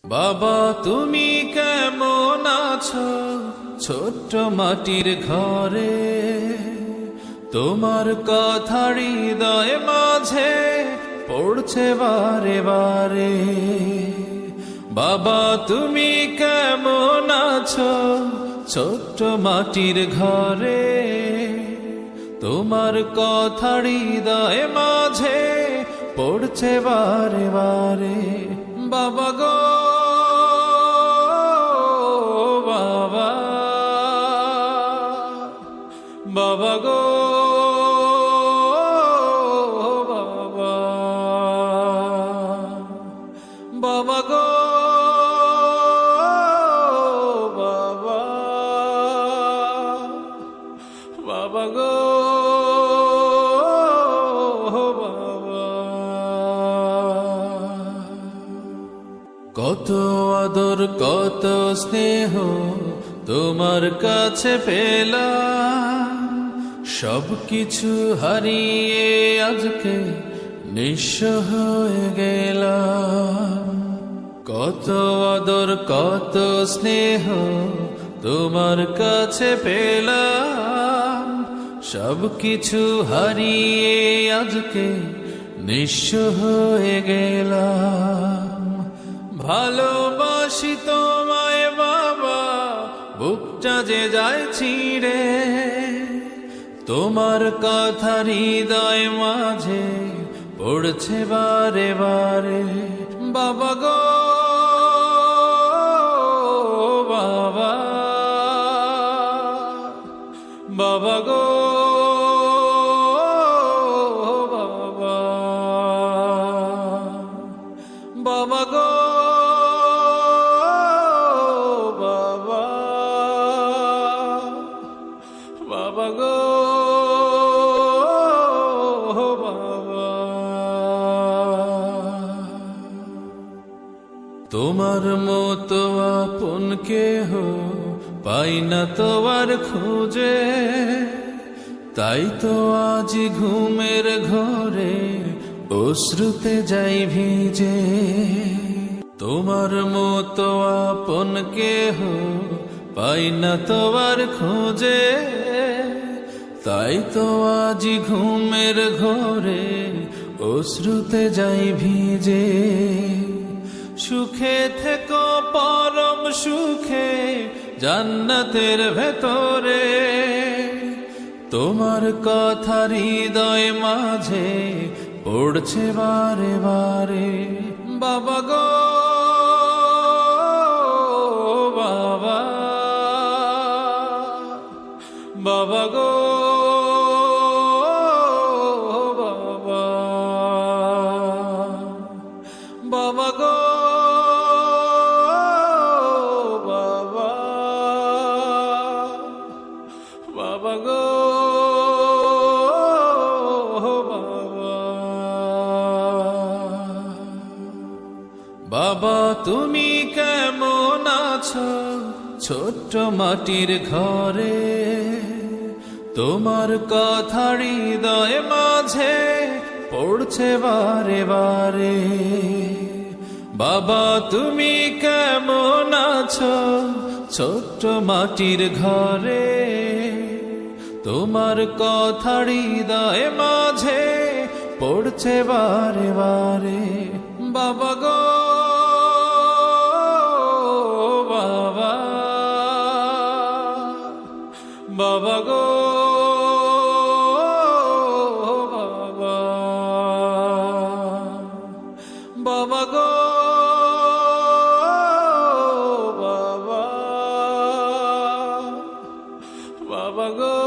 বাবা তুমি কেমন আছো ছোট্ট মাটির ঘরে, তোমার কথা হৃদয় মাঝে পড়ছে বারে বারে। বাবা তুমি কেমন আছো ছোট্ট মাটির ঘরে, তোমার কথা হৃদয় মাঝে পড়ছে বারে বারে। বাবা গো বাবা, বাবা গো বাবা, বাবা গো বাবা, বাবা গো বাবা। কত আদর কত স্নেহ তোমার কাছে পেলাম, সবকিছু হারিয়ে আজকে নিঃস্ব হয়ে গেলাম। কত আদর কত স্নেহ তোমার কাছে পেলাম, সবকিছু হারিয়ে আজকে নিঃস্ব হয়ে গেলাম। ভালোবাসি তোমায় বাবা, বুকটা যে যায় ছিঁড়ে, তোমার কথা হৃদয় মাঝে পড়ছে বারে বারে। বাবা গো বাবা, বাবা গো বাবা, বাবা গো বাবা, বাবা গো বাবা। তোমার মতো আপন কেহ পাই না তোমার খোঁজে, তাই তো আজ ঘুমের ঘরে অশ্রুতে যাই ভিজে। তোমার মতো আপন কেহ পাই না তোমার খোঁজে, তাই তো আজ ঘুমের ঘরে অশ্রুতে যাই ভিজে। সুখে থেকো পরম সুখে জান্নাতের ভেতরে, তোমার কথা হৃদয় মাঝে পড়ছে বারে বারে। বাবা গো বাবা, বাবা গো বাবা, বাবা গো বাবা, বাবা গো বাবা। বাবা তুমি কেমন আছো ছোট্ট মাটির ঘরে, তোমার কথা হৃদয় মাঝে পড়ছে বারে বারে। বাবা তুমি কেমন আছো ছোট্ট মাটির ঘরে, তোমার কথা হৃদয় মাঝে পড়ছে বারে বারে। বাবা গো বাবা, বাবা গো বাবা, বাবা গো বাবা, বাবা গো